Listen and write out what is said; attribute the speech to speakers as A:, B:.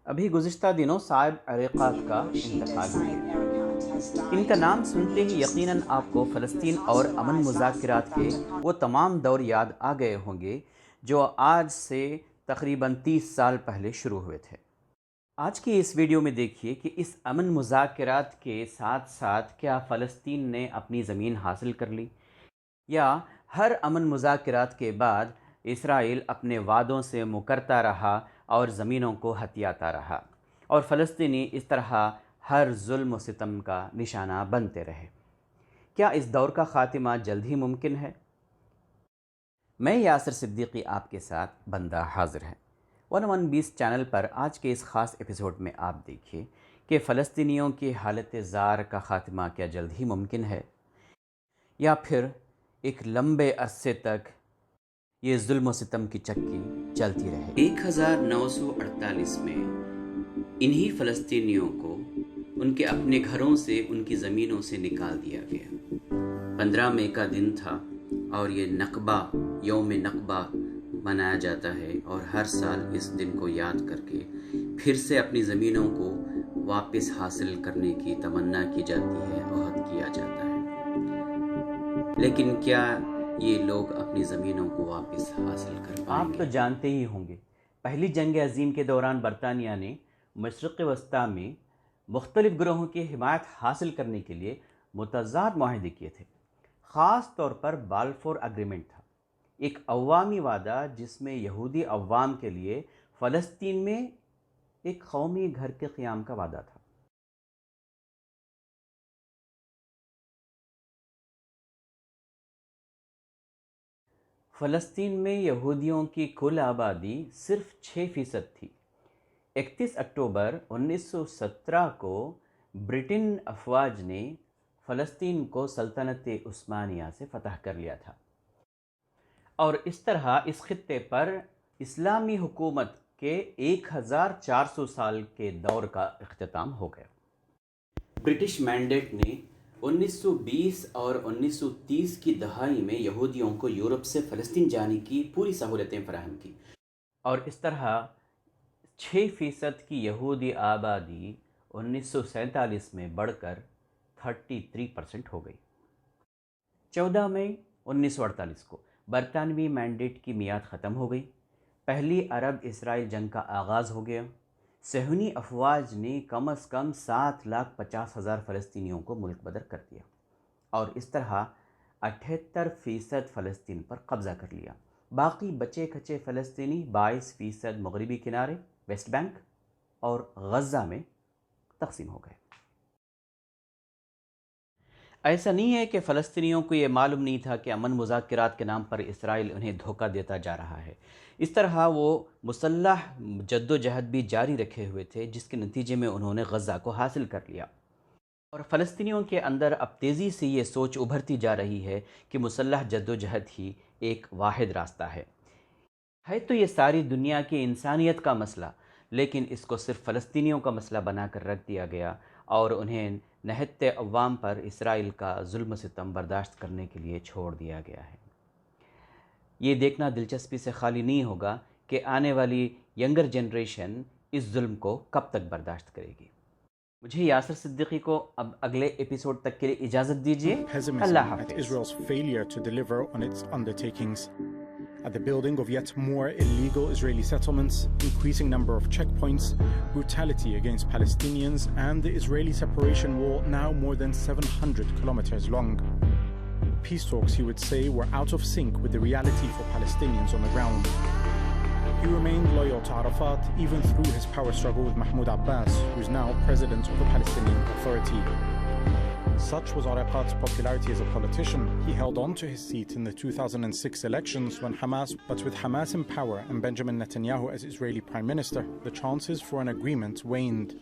A: ابھی گزشتہ دنوں صاحب عریقات کا انتقال ہوا۔ ان کا نام سنتے ہی یقیناً آپ کو فلسطین اور امن مذاکرات کے وہ تمام دور یاد آ گئے ہوں گے جو آج سے تقریباً 30 سال پہلے شروع ہوئے تھے۔ آج کی اس ویڈیو میں دیکھیے کہ اس امن مذاکرات کے ساتھ ساتھ کیا فلسطین نے اپنی زمین حاصل کر لی، یا ہر امن مذاکرات کے بعد اسرائیل اپنے وعدوں سے مکرتا رہا اور زمینوں کو ہتھیاتا رہا، اور فلسطینی اس طرح ہر ظلم و ستم کا نشانہ بنتے رہے۔ کیا اس دور کا خاتمہ جلد ہی ممکن ہے؟ میں یاسر صدیقی آپ کے ساتھ بندہ حاضر ہے۔ 1120 چینل پر آج کے اس خاص ایپیسوڈ میں آپ دیکھیے کہ فلسطینیوں کی حالت زار کا خاتمہ کیا جلد ہی ممکن ہے، یا پھر ایک لمبے عرصے تک یہ ظلم و ستم کی چکی چلتی رہے۔ 1948 میں انہی فلسطینیوں کو ان کے اپنے گھروں سے، ان کی زمینوں سے نکال دیا گیا۔ 15 مئی کا دن تھا اور یہ نقبہ، یوم نقبہ منایا جاتا ہے، اور ہر سال اس دن کو یاد کر کے پھر سے اپنی زمینوں کو واپس حاصل کرنے کی تمنا کی جاتی ہے، عہد کیا جاتا ہے۔ لیکن کیا یہ لوگ اپنی زمینوں کو واپس حاصل کر پائیں گے؟ آپ تو جانتے ہی ہوں گے، پہلی جنگ عظیم کے دوران برطانیہ نے مشرق وسطیٰ میں مختلف گروہوں کی حمایت حاصل کرنے کے لیے متضاد معاہدے کیے تھے۔ خاص طور پر بالفور اگریمنٹ تھا، ایک عوامی وعدہ جس میں یہودی عوام کے لیے فلسطین میں ایک قومی گھر کے قیام کا وعدہ تھا۔ فلسطین میں یہودیوں کی کل آبادی صرف 6% تھی۔ 31 اکتوبر 1917 کو برٹن افواج نے فلسطین کو سلطنت عثمانیہ سے فتح کر لیا تھا، اور اس طرح اس خطے پر اسلامی حکومت کے 1400 سال کے دور کا اختتام ہو گیا۔ برٹش مینڈیٹ نے 1920 اور 1930 کی دہائی میں یہودیوں کو یورپ سے فلسطین جانے کی پوری سہولتیں فراہم کی، اور اس طرح 6% کی یہودی آبادی 1947 میں بڑھ کر 33% ہو گئی۔ 14 مئی 1948 کو برطانوی مینڈیٹ کی میعاد ختم ہو گئی۔ پہلی عرب اسرائیل جنگ کا آغاز ہو گیا۔ صہیونی افواج نے کم از کم 7,50,000 فلسطینیوں کو ملک بدر کر دیا، اور اس طرح 78% فلسطین پر قبضہ کر لیا۔ باقی بچے کھچے فلسطینی 22% مغربی کنارے، ویسٹ بینک اور غزہ میں تقسیم ہو گئے۔ ایسا نہیں ہے کہ فلسطینیوں کو یہ معلوم نہیں تھا کہ امن مذاکرات کے نام پر اسرائیل انہیں دھوکہ دیتا جا رہا ہے۔ اس طرح وہ مسلح جد و جہد بھی جاری رکھے ہوئے تھے، جس کے نتیجے میں انہوں نے غزہ کو حاصل کر لیا، اور فلسطینیوں کے اندر اب تیزی سے یہ سوچ ابھرتی جا رہی ہے کہ مسلح جد و جہد ہی ایک واحد راستہ ہے تو یہ ساری دنیا کی انسانیت کا مسئلہ، لیکن اس کو صرف فلسطینیوں کا مسئلہ بنا کر رکھ دیا گیا، اور انہیں نہتے عوام پر اسرائیل کا ظلم و ستم برداشت کرنے کے لیے چھوڑ دیا گیا ہے۔ یہ دیکھنا دلچسپی سے خالی نہیں ہوگا کہ آنے والی ینگر جنریشن اس ظلم کو کب تک برداشت کرے گی۔ مجھے یاسر صدیقی کو اب اگلے ایپیسوڈ تک کے لیے اجازت دیجیے۔ اللہ حافظ۔
B: At the building of yet more illegal Israeli settlements, increasing number of checkpoints, brutality against Palestinians, and the Israeli separation wall now more than 700 kilometers long. Peace talks, he would say, were out of sync with the reality for Palestinians on the ground. He remained loyal to Arafat even through his power struggle with Mahmoud Abbas, who is now president of the Palestinian Authority. Such was Arafat's popularity as a politician. He held on to his seat in the 2006 elections but with Hamas in power and Benjamin Netanyahu as Israeli Prime Minister, the chances for an agreement waned.